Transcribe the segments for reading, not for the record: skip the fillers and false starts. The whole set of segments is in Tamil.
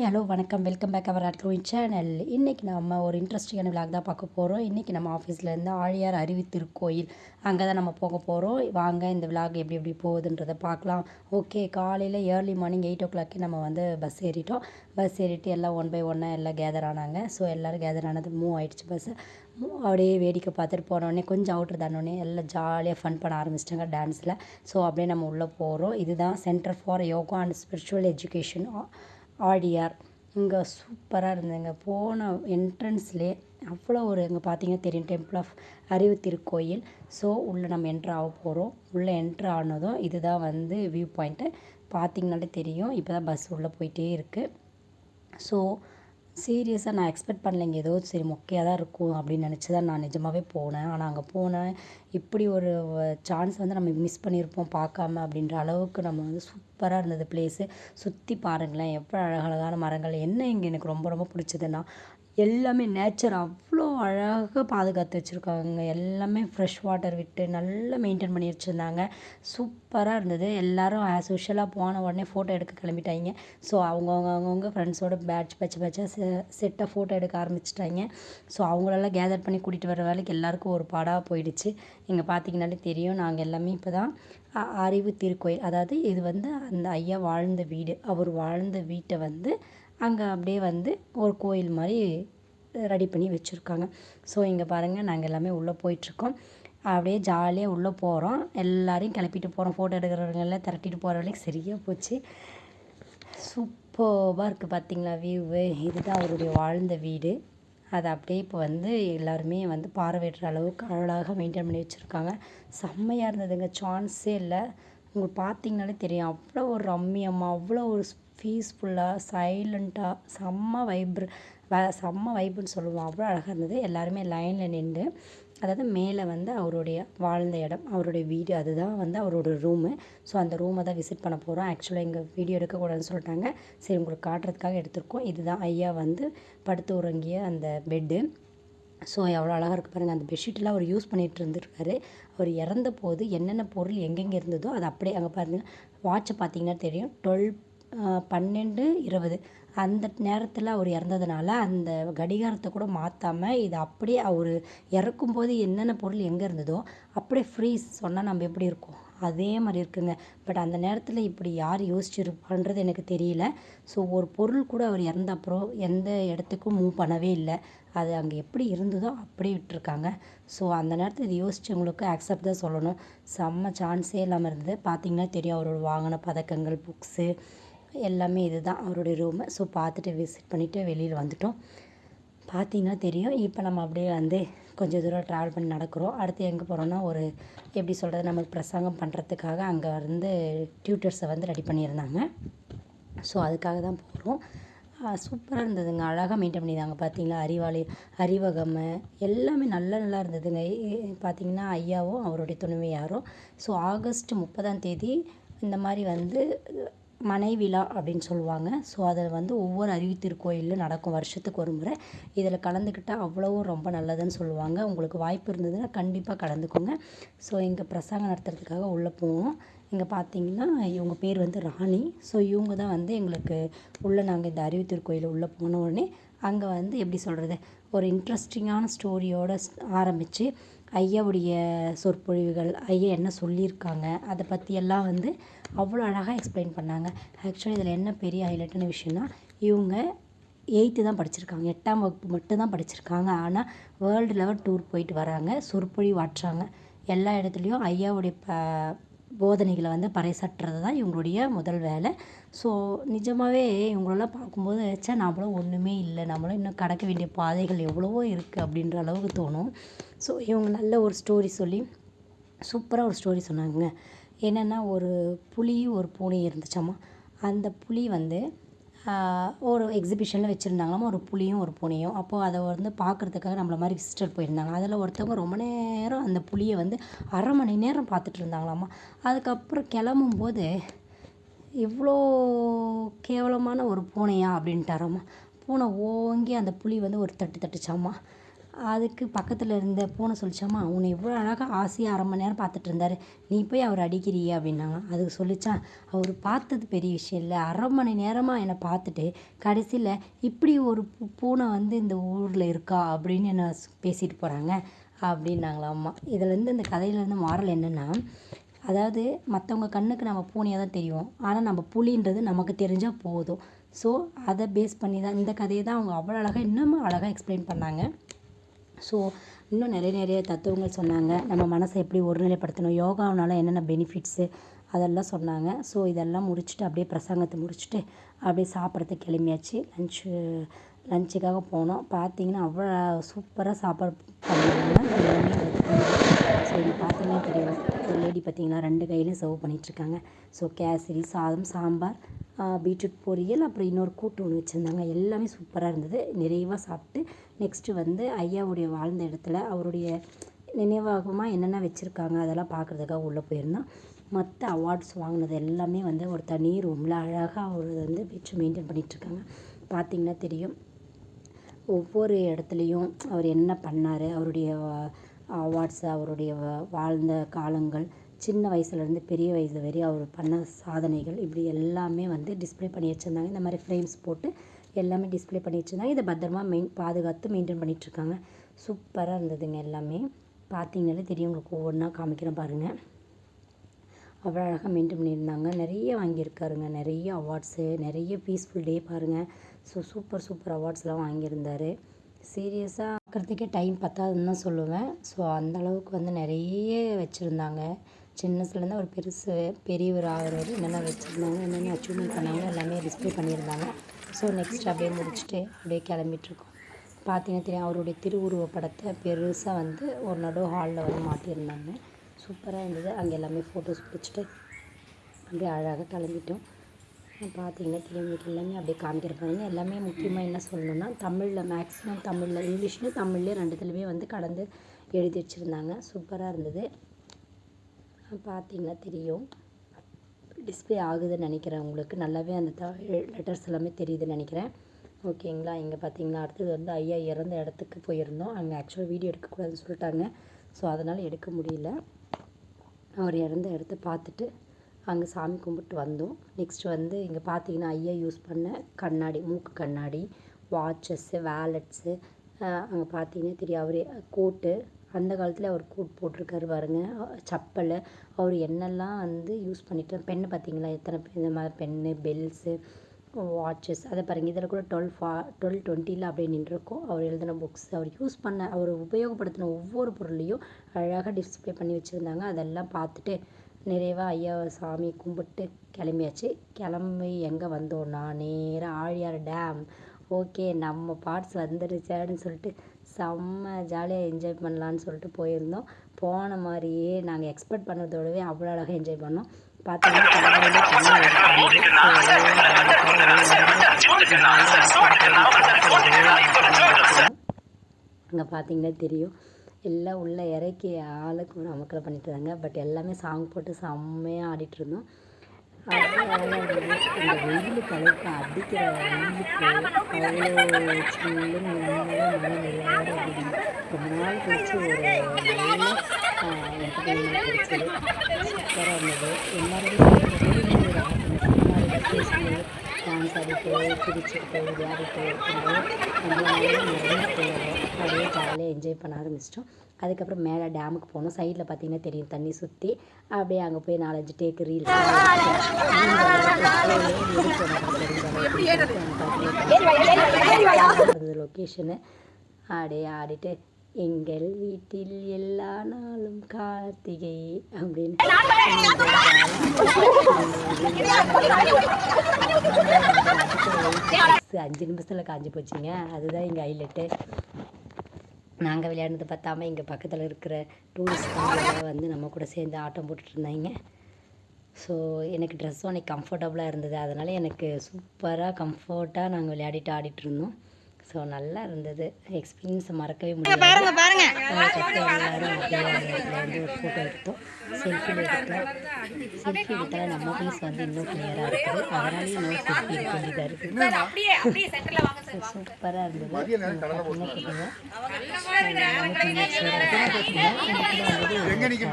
ஹலோ வணக்கம். வெல்கம் பேக் அவர் அட்க்ரோயின் சேனல். இன்றைக்கி நம்ம ஒரு இன்ட்ரெஸ்டிங்கான விளாக் தான் பார்க்க போகிறோம். இன்றைக்கி நம்ம ஆஃபீஸ்லேருந்து ஆழியார் அருவி திருக்கோயில் அங்கே தான் நம்ம போக போகிறோம். வாங்க இந்த விளாக் எப்படி போகுதுன்றதை பார்க்கலாம். ஓகே, காலையில் ஏர்லி மார்னிங் 8 o'clock நம்ம வந்து பஸ் ஏறிட்டோம். பஸ் ஏறிட்டு எல்லாம் ஒன் பை ஒன்னாக எல்லாம் கேதர் ஆனாங்க. ஸோ எல்லோரும் கேதர் ஆனது மூவ் ஆகிடுச்சு. பஸ்ஸு அப்படியே வேடிக்கை பார்த்துட்டு போனோடனே கொஞ்சம் அவுட்ரு தானோடனே எல்லாம் ஜாலியாக ஃபன் பண்ண ஆரம்பிச்சிட்டாங்க டான்ஸில். ஸோ அப்படியே நம்ம உள்ளே போகிறோம். இதுதான் centre for yoga and spiritual education Aliyar. இங்கே சூப்பராக இருந்ததுங்க. போன என்ட்ரன்ஸ்லேயே அவ்வளோ ஒரு இங்கே பார்த்தீங்கன்னா தெரியும், டெம்பிள் ஆஃப் அறிவு திருக்கோயில். ஸோ உள்ளே நம்ம என்ட்ரு ஆக போகிறோம். உள்ளே என்ட்ரு ஆனதும் இதுதான் வந்து வியூ பாயிண்ட்டு. பார்த்திங்கனாலே தெரியும். இப்போ தான் பஸ் உள்ளே போயிட்டே இருக்குது. ஸோ சீரியஸாக நான் எக்ஸ்பெக்ட் பண்ணலைங்க. ஏதோ சரி மொக்கையாக தான் இருக்கும் அப்படின்னு நினச்சி தான் நான் நிஜமாகவே போனேன். ஆனால் அங்கே போனேன், இப்படி ஒரு சான்ஸ் வந்து நம்ம மிஸ் பண்ணியிருப்போம் பார்க்காம அப்படின்ற அளவுக்கு நம்ம வந்து சூப்பராக இருந்தது பிளேஸு. சுற்றி பாருங்களேன், எவ்வளோ அழகழகான மரங்கள். என்ன இங்கே எனக்கு ரொம்ப ரொம்ப பிடிச்சதுன்னா எல்லாமே நேச்சர் அவ்வளோ அழகாக பாதுகாத்து வச்சுருக்காங்க. எல்லாமே ஃப்ரெஷ் வாட்டர் விட்டு நல்லா மெயின்டைன் பண்ணி வச்சுருந்தாங்க. சூப்பராக இருந்தது. எல்லோரும் ஆஸ் யூஷுவலாக போன உடனே ஃபோட்டோ எடுக்க கிளம்பிட்டாங்க. ஸோ அவங்கவுங்க ஃப்ரெண்ட்ஸோட பேட்சாக செட்டாக ஃபோட்டோ எடுக்க ஆரம்பிச்சிட்டாங்க. ஸோ அவங்களெல்லாம் கேதர் பண்ணி கூட்டிகிட்டு வர வேலைக்கு எல்லாேருக்கும் ஒரு பாடாக போயிடுச்சு. இங்கே பார்த்திங்கனாலே தெரியும், நாங்கள் எல்லாமே இப்போ தான் அறிவு திருக்கோயில், அதாவது இது வந்து அந்த ஐயா வாழ்ந்த வீடு. அவர் வாழ்ந்த வீட்டை வந்து அங்கே அப்படியே வந்து ஒரு கோயில் மாதிரி ரெடி பண்ணி வச்சுருக்காங்க. ஸோ இங்கே பாருங்கள், நாங்கள் எல்லாமே உள்ளே போயிட்டுருக்கோம். அப்படியே ஜாலியாக உள்ளே போகிறோம். எல்லோரையும் கிளப்பிட்டு போகிறோம். ஃபோட்டோ எடுக்கிறவங்கெல்லாம் திரட்டிட்டு போகிற வரைக்கும் சரியாக போச்சு. சூப்பராக இருக்குது பார்த்திங்களா வியூவு. இதுதான் அவருடைய வாழ்ந்த வீடு. அதை அப்படியே இப்போ வந்து எல்லாருமே வந்து பார்வையிடுற அளவுக்கு அழகாக மெயின்டைன் பண்ணி வச்சுருக்காங்க. செம்மையாக இருந்ததுங்க, சான்ஸே இல்லை. உங்களுக்கு பார்த்திங்கனாலே தெரியும், அவ்வளோ ஒரு ரம்மியமாக, அவ்வளோ ஒரு பீஸ்ஃபுல்லாக சைலண்ட்டாக செம்ம வைப்புன்னு சொல்லுவோம். அவ்வளோ அழகாக இருந்தது. எல்லாருமே லைனில் நின்று, அதாவது மேலே வந்து அவருடைய வாழ்ந்த இடம், அவருடைய வீடு, அதுதான் வந்து அவரோட ரூமு. ஸோ அந்த ரூமை தான் விசிட் பண்ண போகிறோம். ஆக்சுவலாக இங்கே வீடியோ எடுக்கக்கூடாதுன்னு சொல்லிட்டாங்க. சரி, உங்களுக்கு காட்டுறதுக்காக எடுத்திருக்கோம். இதுதான் ஐயா வந்து படுத்து உறங்கிய அந்த பெட்டு. ஸோ எவ்வளோ அழகாக இருக்குது பாருங்கள். அந்த பெட்ஷீட்டெலாம் அவர் யூஸ் பண்ணிகிட்டு இருந்திருக்காரு. அவர் இறந்த போது என்னென்ன பொருள் எங்கெங்கே இருந்ததோ அது அப்படியே அங்கே பாருங்கள். வாட்சை பார்த்திங்கன்னா தெரியும், 12:20 அந்த நேரத்தில் அவர் இறந்ததுனால அந்த கடிகாரத்தை கூட மாற்றாமல் இது அப்படியே அவர் இறக்கும்போது என்னென்ன பொருள் எங்கே இருந்ததோ அப்படியே ஃப்ரீஸ் சொன்னால் நம்ம எப்படி இருக்கும் அதே மாதிரி இருக்குங்க. பட் அந்த நேரத்தில் இப்படி யார் யோசிச்சிருப்பான்றது எனக்கு தெரியல. ஸோ ஒரு பொருள் கூட அவர் இறந்த அப்புறம் எந்த இடத்துக்கும் மூவ் பண்ணவே இல்லை. அது அங்கே எப்படி இருந்ததோ அப்படியே விட்டுருக்காங்க. ஸோ அந்த நேரத்தில் இது யோசிச்சவங்களுக்கு அக்செப்ட் தான் சொல்லணும். செம்ம சான்ஸே இல்லாமல் இருந்தது. பார்த்திங்கன்னா தெரியும், அவரோட வாங்கின பதக்கங்கள், புக்ஸு எல்லாமே. இதுதான் அவருடைய ரூமு. ஸோ பார்த்துட்டு விசிட் பண்ணிவிட்டு வெளியில் வந்துட்டோம். பார்த்திங்கன்னா தெரியும். இப்போ நம்ம அப்படியே வந்து கொஞ்சம் தூரம் ட்ராவல் பண்ணி நடக்கிறோம். அடுத்து எங்கே போகிறோன்னா, ஒரு எப்படி சொல்கிறது, நமக்கு பிரசங்கம் பண்ணுறதுக்காக அங்கே வந்து டியூட்டர்ஸை வந்து ரெடி பண்ணியிருந்தாங்க. ஸோ அதுக்காக தான் போகிறோம். சூப்பராக இருந்ததுங்க. அழகாக மெயின்டைன் பண்ணியிருந்தாங்க. பார்த்திங்களா, அறிவகம் எல்லாமே நல்லா இருந்ததுங்க. பார்த்திங்கன்னா ஐயாவும் அவருடைய துணைவியாரும். ஸோ ஆகஸ்ட் 30 இந்த மாதிரி வந்து மனைவிழா அப்படின்னு சொல்லுவாங்க. ஸோ அதில் வந்து ஒவ்வொரு அறிவு திருக்கோயிலில் நடக்கும், வருஷத்துக்கு ஒரு முறை. இதில் கலந்துக்கிட்டால் அவ்வளவும் ரொம்ப நல்லதுன்னு சொல்லுவாங்க. உங்களுக்கு வாய்ப்பு இருந்ததுன்னா கண்டிப்பாக கலந்துக்கோங்க. ஸோ இங்கே பிரசங்கம் நடத்துறதுக்காக உள்ளே போவோம். இங்கே பார்த்தீங்கன்னா இவங்க பேர் வந்து ராணி. ஸோ இவங்க தான் வந்து எங்களுக்கு உள்ளே நாங்கள் இந்த அறிவு திருக்கோயில் உள்ளே போன உடனே அங்கே வந்து எப்படி சொல்கிறது, ஒரு இன்ட்ரெஸ்டிங்கான ஸ்டோரியோடு ஆரம்பித்து ஐயாவுடைய சொற்பொழிவுகள், ஐயா என்ன சொல்லியிருக்காங்க அதை பற்றியெல்லாம் வந்து அவ்வளோ அழகாக எக்ஸ்பிளைன் பண்ணாங்க. ஆக்சுவலி இதில் என்ன பெரிய ஹைலைட்டான விஷயம்னா, இவங்க 8th தான் படிச்சிருக்காங்க, 8ஆம் வகுப்பு மட்டும்தான் படிச்சிருக்காங்க. ஆனால் வேர்ல்டு லெவல் டூர் போயிட்டு வராங்க, சொற்பொழிவு ஆற்றுறாங்க. எல்லா இடத்துலையும் ஐயாவுடைய போதனைகளை வந்து பறைசாற்றுறது தான் இவங்களுடைய முதல் வேலை. ஸோ நிஜமாகவே இவங்களெல்லாம் பார்க்கும்போது நம்மளும் ஒன்றுமே இல்லை, நம்மளும் இன்னும் கடக்க வேண்டிய பாதைகள் எவ்வளவோ இருக்குது அப்படின்ற அளவுக்கு தோணும். ஸோ இவங்க நல்ல ஒரு ஸ்டோரி சொல்லி சூப்பராக ஒரு ஸ்டோரி சொன்னாங்க. என்னென்னா, ஒரு புலி ஒரு பூனை இருந்துச்சாம்மா. அந்த புலி வந்து ஒரு எக்ஸிபிஷனில் வச்சுருந்தாங்களாமா, ஒரு புலியும் ஒரு பூனையும். அப்போது அதை வந்து பார்க்குறதுக்காக நம்மளை மாதிரி விசிட்டர் போயிருந்தாங்க. அதில் ஒருத்தவங்க ரொம்ப நேரம் அந்த புலியை வந்து 1/2 மணி நேரம் பார்த்துட்டு இருந்தாங்களாமா. அதுக்கப்புறம் கிளம்பும்போது, இவ்வளோ கேவலமான ஒரு பூனையா அப்படின்ட்டாராம்மா. பூனை ஓங்கி அந்த புலி வந்து ஒரு தட்டுச்சாம்மா. அதுக்கு பக்கத்தில் இருந்த பூனை சொல்லிச்சாம்மா, உன்னை இவ்வளோ அழகாக ஆசையாக 1/2 மணி நேரம் பார்த்துட்டு இருந்தாரு, நீ போய் அவர் அடிக்கிறியே அப்படின்னாங்க. அதுக்கு சொல்லிச்சான், அவர் பார்த்தது பெரிய விஷயம் இல்லை, 1/2 மணி நேரமாக என்னை பார்த்துட்டு கடைசியில் இப்படி ஒரு பூனை வந்து இந்த ஊரில் இருக்கா அப்படின்னு என்ன பேசிட்டு போகிறாங்க அப்படின்னாங்களா அம்மா. இதுலேருந்து இந்த கதையிலேருந்து மாறல் என்னென்னா, அதாவது மற்றவங்க கண்ணுக்கு நம்ம பூனையாக தான் தெரியும், ஆனால் நம்ம புலின்றது நமக்கு தெரிஞ்சால் போதும். ஸோ அதை பேஸ் பண்ணி தான் இந்த கதையை தான் அவங்க அவ்வளோ அழகாக இன்னமும் அழகாக எக்ஸ்பிளைன் பண்ணாங்க. ஸோ இன்னும் நிறைய தத்துவங்கள் சொன்னாங்க. நம்ம மனசை எப்படி ஒருநிலைப்படுத்தணும், யோகாவினால என்னென்ன பெனிஃபிட்ஸு அதெல்லாம் சொன்னாங்க. ஸோ இதெல்லாம் முடிச்சுட்டு அப்படியே பிரசங்கத்தை முடிச்சுட்டு அப்படியே சாப்பிட்றதுக்கு கிளம்பியாச்சு. லஞ்சுக்காக போனோம். பார்த்தீங்கன்னா அவ்வளோ சூப்பராக சாப்பாடு பண்ணியிருந்தாங்க. ஸோ இது பார்த்தீங்கன்னா தெரியும், ஒரு லேடி பார்த்தீங்களா 2 கையிலையும் சர்வ் பண்ணிகிட்ருக்காங்க. ஸோ கேசரி, சாதம், சாம்பார், பீட்ரூட் பொரியல், அப்புறம் இன்னொரு கூட்டு ஒன்று வச்சுருந்தாங்க. எல்லாமே சூப்பராக இருந்தது. நிறைவாக சாப்பிட்டு நெக்ஸ்ட்டு வந்து ஐயாவுடைய வாழ்ந்த இடத்துல அவருடைய நினைவாகமாக என்னென்ன வச்சுருக்காங்க அதெல்லாம் பார்க்குறதுக்காக உள்ளே போயிருந்தோம். மற்ற அவார்ட்ஸ் வாங்கினது எல்லாமே வந்து ஒரு தனி ரூமில் அழகாக அவர் வந்து வச்சு மெயின்டைன் பண்ணிகிட்ருக்காங்க. பார்த்திங்கன்னா தெரியும், ஒவ்வொரு இடத்துலையும் அவர் என்ன பண்ணார், அவருடைய அவார்ட்ஸு, அவருடைய வாழ்ந்த காலங்கள், சின்ன வயசுலேருந்து பெரிய வயசு வரையும் அவர் பண்ண சாதனைகள், இப்படி எல்லாமே வந்து டிஸ்பிளே பண்ணி வச்சுருந்தாங்க. இந்த மாதிரி ஃப்ரேம்ஸ் போட்டு எல்லாமே டிஸ்பிளே பண்ணி வச்சுருந்தாங்க. இதை பத்திரமா பாதுகாத்து மெயின்டைன் பண்ணிகிட்ருக்காங்க. சூப்பராக இருந்ததுங்க எல்லாமே. பார்த்தீங்கனாலே தெரியும், உங்களுக்கு ஒவ்வொன்றா காமிக்கிறேன் பாருங்கள். அவ்வளோ அழகாக மெயின்டைன் பண்ணியிருந்தாங்க. நிறைய வாங்கியிருக்காருங்க, நிறைய அவார்ட்ஸு, நிறைய பீஸ்ஃபுல் டே பாருங்கள். ஸோ சூப்பர் அவார்ட்ஸ்லாம் வாங்கியிருந்தார். சீரியஸாக பார்க்குறதுக்கே டைம் பத்தாதுன்னு தான் சொல்லுவேன். ஸோ அந்தளவுக்கு வந்து நிறைய வச்சுருந்தாங்க. சின்னதுலேருந்து ஒரு பெரியவர் ஆகிறவர் என்னென்ன வச்சுருந்தாங்க, என்னென்ன அச்சீவ்மெண்ட் பண்ணாங்க எல்லாமே டிஸ்பிளே பண்ணியிருந்தாங்க. ஸோ நெக்ஸ்ட் அப்படியே முடிச்சுட்டு அப்படியே கிளம்பிட்டுருக்கோம். பார்த்தீங்கன்னா தெரியும், அவருடைய திருவுருவ படத்தை பெருசாக வந்து ஒரு நடு ஹாலில் வந்து மாட்டியிருந்தாங்க. சூப்பராக இருந்தது. அங்கே எல்லாமே ஃபோட்டோஸ் பிடிச்சிட்டு அப்படியே அழகாக கிளம்பிட்டோம். பார்த்தீங்கன்னா தெரியும், வீட்டில் எல்லாமே அப்படியே காமிக்கிறப்பாங்க. எல்லாமே முக்கியமாக என்ன சொல்லணுன்னா, தமிழில் மேக்ஸிமம் தமிழில், இங்கிலீஷ்லேயும் தமிழ்லேயும் 2த்துலையுமே வந்து கலந்து எழுதி வச்சுருந்தாங்க. சூப்பராக இருந்தது. பார்த்தீங்கன்னா தெரியும், டிஸ்பிளே ஆகுதுன்னு நினைக்கிறேன். உங்களுக்கு நல்லாவே அந்த லெட்டர்ஸ் எல்லாமே தெரியுதுன்னு நினைக்கிறேன். ஓகேங்களா. இங்கே பார்த்தீங்கன்னா அடுத்தது வந்து ஐயா இறந்த இடத்துக்கு போயிருந்தோம். அங்கே ஆக்சுவலாக வீடியோ எடுக்கக்கூடாதுன்னு சொல்லிட்டாங்க. ஸோ அதனால் எடுக்க முடியல. அவர் இறந்த இடத்த பார்த்துட்டு அங்கே சாமி கும்பிட்டு வந்தோம். நெக்ஸ்ட்டு வந்து இங்கே பார்த்தீங்கன்னா ஐயா யூஸ் பண்ண கண்ணாடி, மூக்கு கண்ணாடி, வாட்சஸ்ஸு, வேலட்ஸு, அங்கே பார்த்தீங்கன்னா தெரியும் அவரே கோட்டு, அந்த காலத்தில் அவர் கோட் போட்டிருக்காரு பாருங்க, செப்பல், அவர் என்னெல்லாம் வந்து யூஸ் பண்ணிட்டு, பென்னு பார்த்தீங்களா எத்தனை இந்த மாதிரி பென்னு, பெல்ஸு, வாட்சஸ், அதை பாருங்கள். இதில் கூட 1220 அப்படியே நின்றுருக்கும். அவர் எழுதின புக்ஸ், அவர் யூஸ் பண்ண, அவர் உபயோகப்படுத்தின ஒவ்வொரு பொருளையும் அழகாக டிஸ்பிளே பண்ணி வச்சுருந்தாங்க. அதெல்லாம் பார்த்துட்டு நிறைவாக ஐயாவை சாமி கும்பிட்டு கிளம்பியாச்சு. கிளம்பி எங்கே வந்தோன்னா நேராக ஆழியார் டேம். ஓகே, நம்ம பார்ட்ஸ் வந்துடுச்சான்னு சொல்லிட்டு செம்ம ஜாலியாக என்ஜாய் பண்ணலான்னு சொல்லிட்டு போயிருந்தோம். போன மாதிரியே நாங்கள் எக்ஸ்பெக்ட் பண்ணதோடவே அவ்வளோ அழகாக என்ஜாய் பண்ணோம். பார்த்தீங்கன்னா அங்கே பார்த்தீங்கன்னா தெரியும், எல்லாம் உள்ளே இறக்கி ஆளுக்கு ஒரு அமக்கலை பண்ணிட்டு இருந்தாங்க. பட் எல்லாமே சாங் போட்டு செம்மையாக ஆடிட்டுருந்தோம். இந்த வெயிலுக்கு அளவுக்கு அடிக்கிற வெயிலுக்கு அவ்வளோ சில்லுன்னு மழை நிறையாட அப்படின்னு ரொம்ப நாள் கழிச்சு ஒரு நல்ல என்டர்டெயின்மெண்ட் கிடைச்சது. சூப்பராக இருந்தது. எல்லாருமே ஒரு ஹாப்பினஸ் பேசிட்டு டான்ஸ் ஆடிட்டு சிரிச்சுக்கிட்டு விளையாடிட்டு இருக்கும்போது நம்மளால நிறைய போயிடும். அப்படியே ஜாலியாக என்ஜாய் பண்ண ஆரம்பிச்சிட்டோம். அதுக்கப்புறம் மேலே டேமுக்கு போனோம். சைடில் பார்த்தீங்கன்னா தெரியும் தண்ணி சுற்றி, அப்படியே அங்கே போய் 4-5 டேக்கு ரீல்ஸ் லொக்கேஷனு அப்படியே ஆடிட்டு, எங்கள் வீட்டில் எல்லா நாளும் கார்த்திகை அப்படின்னு 5 நிமிஷத்தில் காஞ்சி போச்சுங்க. அதுதான் எங்கள் ஹைலைட்டு. நாங்கள் விளையாடுனது பார்த்தாம இங்கே பக்கத்தில் இருக்கிற டூரிஸ்ட் வந்து நம்ம கூட சேர்ந்து ஆட்டம் போட்டுட்டு இருந்தாங்க. ஸோ எனக்கு ட்ரெஸ்ஸும் அன்றைக்கி கம்ஃபர்டபுளாக இருந்தது. அதனால் எனக்கு சூப்பராக கம்ஃபர்ட்டாக நாங்கள் விளையாடிட்டு ஆடிட்டு இருந்தோம். ஸோ நல்லா இருந்தது. எக்ஸ்பீரியன்ஸை மறக்கவே முடியாது. எல்லாரும் வந்து ஒரு ஃபோட்டோ எடுத்தோம், செல்ஃபி எடுத்தால் நம்ம ஃபேஸ் வந்து இன்னும் கிளியராக இருக்குது. அதனாலேயும் இன்னும் செல்ஃபி எடுக்க வேண்டியதாக இருக்குது. ஸோ சூப்பராக இருந்தது. பார்த்தீங்கன்னா கேட்டீங்க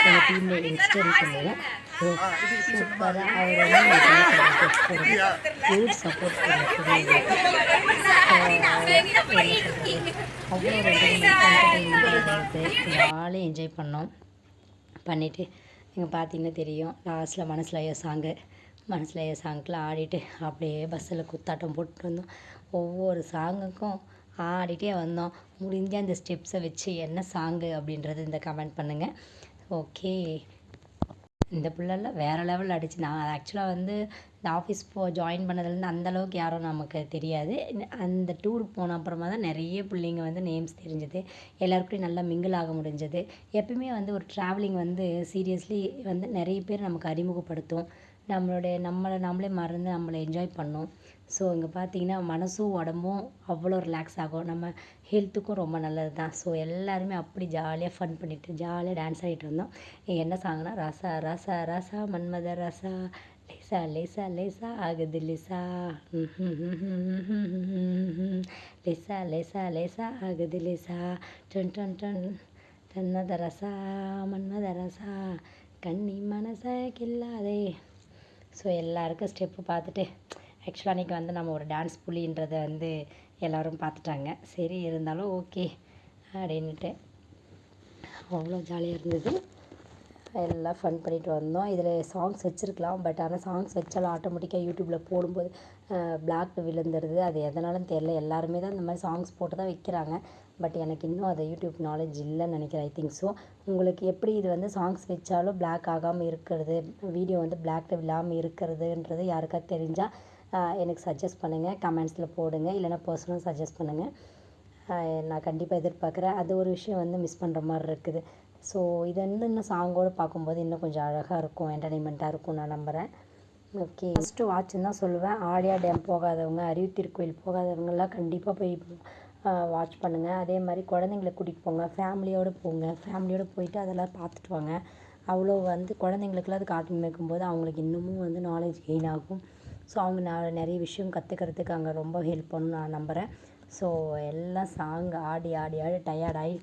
எங்கள் டீமில் யங்ஸ்டர் சொன்னாங்க. ஸோ சூப்பராக அவர் வந்து ஹியூஜ் சப்போர்ட் அவ்வளோ ஜாலியாக என்ஜாய் பண்ணோம். பண்ணிவிட்டு இங்கே பார்த்தீங்கன்னா தெரியும் லாஸ்ட்டில் மனசில் சாங்க்கெலாம் ஆடிட்டு அப்படியே பஸ்ஸில் குத்தாட்டம் போட்டு வந்தோம். ஒவ்வொரு சாங்குக்கும் ஆடிட்டே வந்தோம். முடிஞ்ச அந்த ஸ்டெப்ஸை வச்சு என்ன சாங்கு அப்படின்றது இந்த கமெண்ட் பண்ணுங்கள். ஓகே, இந்த பிள்ளைலாம் வேறு லெவலில் அடிச்சு. நான் ஆக்சுவலாக வந்து இந்த ஆஃபீஸ் ஜாயின் பண்ணதுலேருந்து அந்தளவுக்கு யாரும் நமக்கு தெரியாது. அந்த டூருக்கு போன அப்புறமா தான் நிறைய பிள்ளைங்க வந்து நேம்ஸ் தெரிஞ்சது. எல்லாருக்கூடையும் நல்லா மிங்கிள் ஆக முடிஞ்சது. எப்பவுமே வந்து ஒரு ட்ராவலிங் வந்து சீரியஸ்லி வந்து நிறைய பேர் நமக்கு அறிமுகப்படுத்தும். நம்மளை நாமளே மறந்து நம்மளை என்ஜாய் பண்ணோம். ஸோ இங்கே பார்த்தீங்கன்னா மனசும் உடம்பும் அவ்வளோ ரிலாக்ஸ் ஆகும். நம்ம ஹெல்த்துக்கும் ரொம்ப நல்லது தான். ஸோ எல்லாருமே அப்படி ஜாலியாக ஃபன் பண்ணிவிட்டு ஜாலியாக டான்ஸ் ஆடிட்டு இருந்தோம். என்ன சாங்னா ரசா ரசா ரசா மன்மத ரசா லேசா லேசா லேசா ஆகுது லேசா லேசா லேசா லேசா ஆகுது லேசா டன் டன் டன் தன்னத ரசா மன்மத ரசா கன்னி மனசை கில்லாதே. ஸோ எல்லாருக்கும் ஸ்டெப்பு பார்த்துட்டு ஆக்சுவலாக அன்றைக்கி வந்து நம்ம ஒரு டான்ஸ் புலின்றதை வந்து எல்லோரும் பார்த்துட்டாங்க. சரி இருந்தாலும் ஓகே அப்படின்ட்டு அவ்வளோ ஜாலியாக இருந்தது. எல்லாம் ஃபன் பண்ணிட்டு வந்தோம். இதில் சாங்ஸ் வச்சுருக்கலாம். பட் ஆனால் சாங்ஸ் வச்சாலும் ஆட்டோமேட்டிக்காக யூடியூப்பில் போடும்போது பிளாக் விழுந்துடுது. அது எதனாலும் தெரில. எல்லாருமே தான் இந்த மாதிரி சாங்ஸ் போட்டு தான் வைக்கிறாங்க. பட் எனக்கு இன்னும் அதை யூடியூப் நாலேஜ் இல்லைன்னு நினைக்கிறேன். I think so. உங்களுக்கு எப்படி இது வந்து சாங்ஸ் வச்சாலும் பிளாக் ஆகாமல் இருக்கிறது, வீடியோ வந்து பிளாக்கில் இல்லாமல் இருக்கிறதுன்றது யாருக்காவது தெரிஞ்சால் எனக்கு சஜஸ்ட் பண்ணுங்கள். கமெண்ட்ஸில் போடுங்க. இல்லைனா பர்சனலாக சஜஸ்ட் பண்ணுங்கள். நான் கண்டிப்பாக எதிர்பார்க்குறேன். அது ஒரு விஷயம் வந்து மிஸ் பண்ணுற மாதிரி இருக்குது. ஸோ இது வந்து இன்னும் சாங்கோடு பார்க்கும்போது இன்னும் கொஞ்சம் அழகாக இருக்கும், என்டர்டெயின்மெண்ட்டாக இருக்கும் நான் நம்புகிறேன். ஓகே, ஃபஸ்ட்டு வாட்சுன்னு தான் சொல்லுவேன். ஆழியா டேம் போகாதவங்க, அருவி திருக்கோயில் போகாதவங்கெல்லாம் கண்டிப்பாக போய் வாட்ச் பண்ணுங்கள். அதே மாதிரி குழந்தைங்கள கூட்டிகிட்டு போங்க, ஃபேமிலியோடு போங்க. ஃபேமிலியோடு போயிட்டு அதெல்லாம் பார்த்துட்டு வாங்க. அவ்வளோ வந்து குழந்தைங்களுக்குலாம் அது கார்ட்டூன் வைக்கும்போது அவங்களுக்கு இன்னமும் வந்து நாலேஜ் கெயின் ஆகும். ஸோ அவங்க நிறைய விஷயம் கற்றுக்கிறதுக்கு அங்கே ரொம்ப ஹெல்ப் பண்ணணும்னு நான் நம்புகிறேன். ஸோ எல்லாம் சாங் ஆடி டயர்டாகி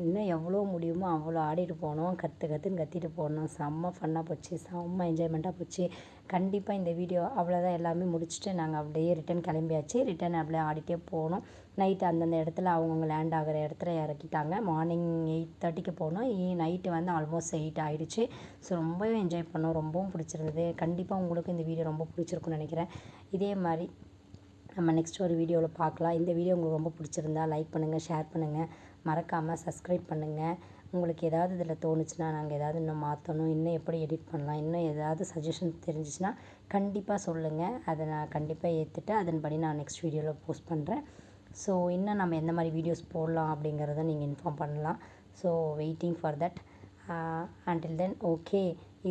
இன்னும் எவ்வளோ முடியுமோ அவ்வளோ ஆடிட்டு போனோம். கற்றுன்னு கத்திட்டு போனோம். செம்ம ஃபன்னாக போச்சு, செம்ம என்ஜாய்மெண்ட்டாக போச்சு. கண்டிப்பாக இந்த வீடியோ அவ்வளோதான். எல்லாமே முடிச்சுட்டு நாங்கள் அப்படியே ரிட்டன் கிளம்பியாச்சு. ரிட்டன் அப்படியே ஆடிட்டே போனோம். நைட்டு அந்தந்த இடத்துல அவங்கவுங்க லேண்ட் ஆகிற இடத்துல இறக்கிட்டாங்க. மார்னிங் 8:30க்கு போனோம். நைட்டு வந்து ஆல்மோஸ்ட் 8 ஆகிடுச்சு. ஸோ ரொம்பவே என்ஜாய் பண்ணோம். ரொம்பவும் பிடிச்சிருந்தது. கண்டிப்பாக உங்களுக்கு இந்த வீடியோ ரொம்ப பிடிச்சிருக்குன்னு நினைக்கிறேன். இதே மாதிரி நம்ம நெக்ஸ்ட் ஒரு வீடியோவில் பார்க்கலாம். இந்த வீடியோ உங்களுக்கு ரொம்ப பிடிச்சிருந்தா லைக் பண்ணுங்கள், ஷேர் பண்ணுங்கள், மறக்காமல் சப்ஸ்கிரைப் பண்ணுங்கள். உங்களுக்கு ஏதாவது இதில் தோணுச்சுன்னா நாங்கள் ஏதாவது இன்னும் மாற்றணும், இன்னும் எப்படி எடிட் பண்ணலாம், இன்னும் ஏதாவது சஜஷன் தெரிஞ்சிச்சுன்னா கண்டிப்பாக சொல்லுங்கள். அதை நான் கண்டிப்பாக ஏற்றுட்டு அதன்படி நான் நெக்ஸ்ட் வீடியோவில் போஸ்ட் பண்ணுறேன். ஸோ இன்னும் நம்ம எந்த மாதிரி வீடியோஸ் போடலாம் அப்படிங்கிறத நீங்கள் இன்ஃபார்ம் பண்ணலாம். So waiting for that. Until then okay,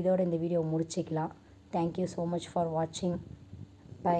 இதோட இந்த வீடியோ முடிச்சிக்கலாம். தேங்க்யூ ஸோ மச் ஃபார் வாட்சிங். பை.